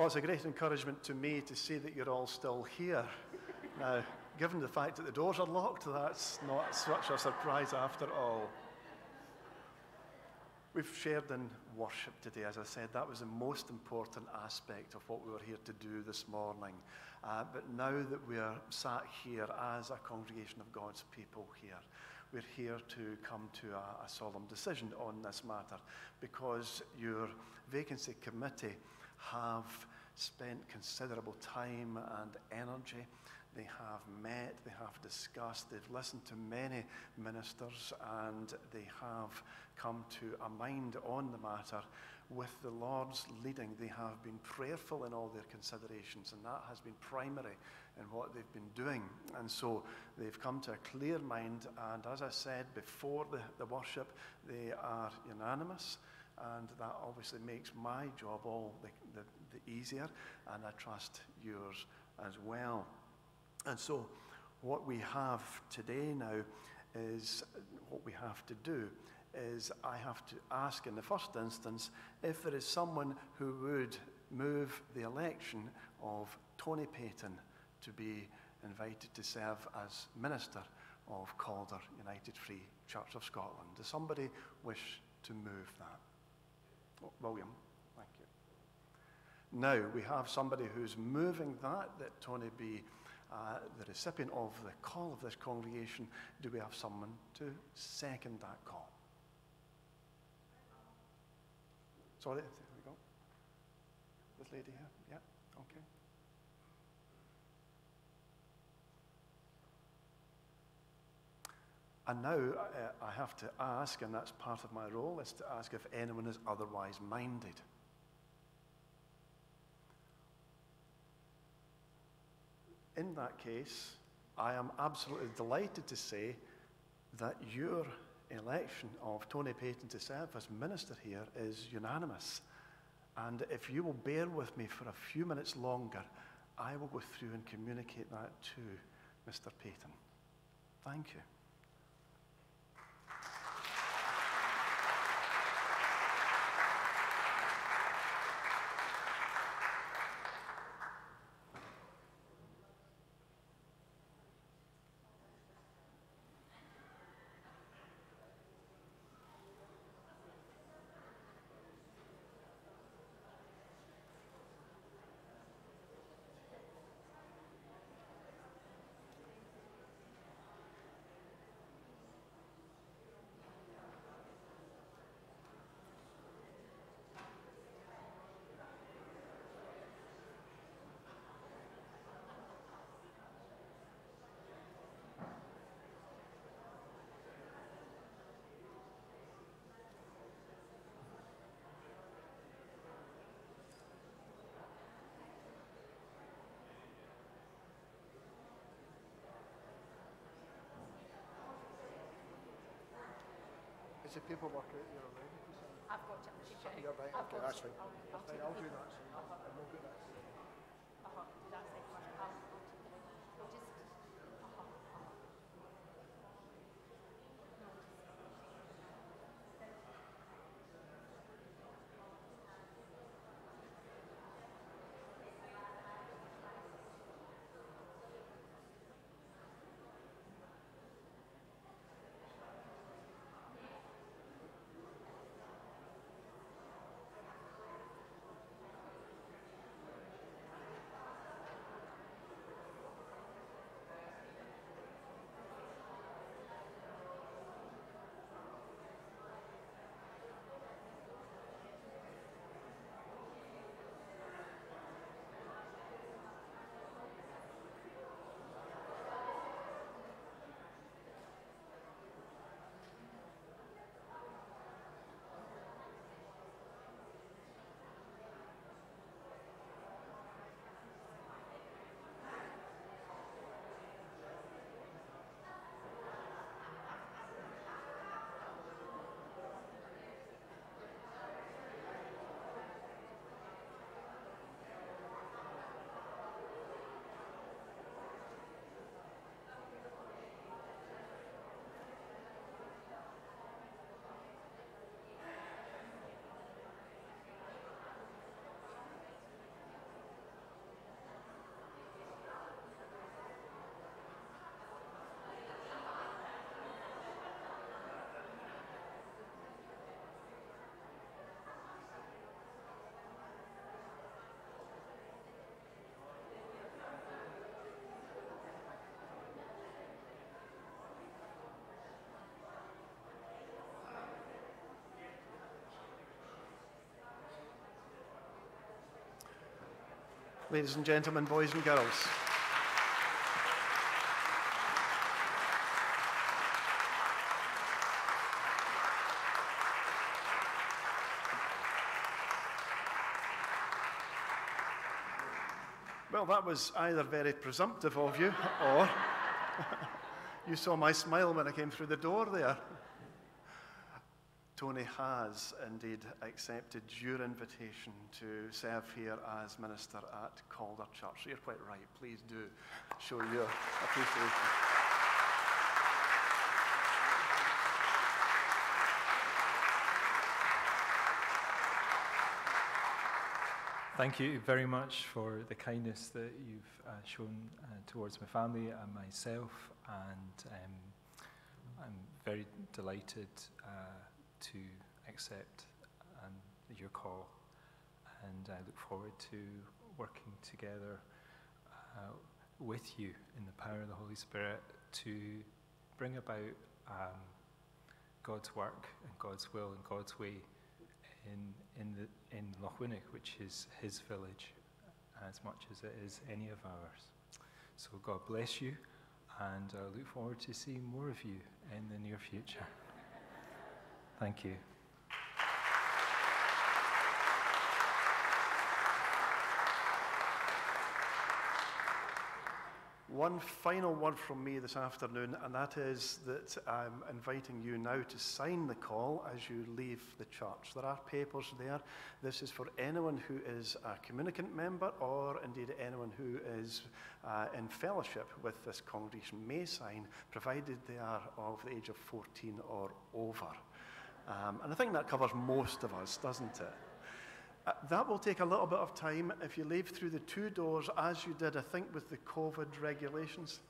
Well, it's a great encouragement to me to see that you're all still here. Now, given the fact that the doors are locked, that's not such a surprise after all. We've shared in worship today. As I said, that was the most important aspect of what we were here to do this morning. But now that we are sat here as a congregation of God's people here, we're here to come to a solemn decision on this matter, because your vacancy committee have spent considerable time and energy. They have met, they have discussed, they've listened to many ministers, and they have come to a mind on the matter with the Lord's leading. They have been prayerful in all their considerations, and that has been primary in what they've been doing. And so they've come to a clear mind, and as I said before the worship, they are unanimous, and that obviously makes my job all the easier, and I trust yours as well. And so what we have today now is, what we have to do is, I have to ask in the first instance if there is someone who would move the election of Tony Payton to be invited to serve as minister of Calder United Free Church of Scotland. Does somebody wish to move that? Oh, William, thank you. Now we have somebody who's moving that Tony be the recipient of the call of this congregation. Do we have someone to second that call? Sorry, there we go. This lady here? Yeah, okay. And now I have to ask, and that's part of my role, is to ask if anyone is otherwise minded. In that case, I am absolutely delighted to say that your election of Tony Payton to serve as minister here is unanimous. And if you will bear with me for a few minutes longer, I will go through and communicate that to Mr. Payton. Thank you. Is the paperwork out here already? I've got it. You're right, okay, that's fine. I'll do that. And we'll do that. Do that second one. We'll just... Ladies and gentlemen, boys and girls. Well, that was either very presumptive of you, or you saw my smile when I came through the door there. Tony has indeed accepted your invitation to serve here as minister at Calder Church. So you're quite right. Please do show your appreciation. Thank you very much for the kindness that you've shown towards my family and myself, and I'm very delighted to accept your call, and I look forward to working together with you in the power of the Holy Spirit to bring about God's work and God's will and God's way in Lochwinnock, which is his village as much as it is any of ours. So God bless you, and I look forward to seeing more of you in the near future. Thank you. One final word from me this afternoon, and that is that I'm inviting you now to sign the call as you leave the church. There are papers there. This is for anyone who is a communicant member, or indeed anyone who is in fellowship with this congregation may sign, provided they are of the age of 14 or over. And I think that covers most of us, doesn't it? That will take a little bit of time if you leave through the two doors as you did, I think, with the COVID regulations.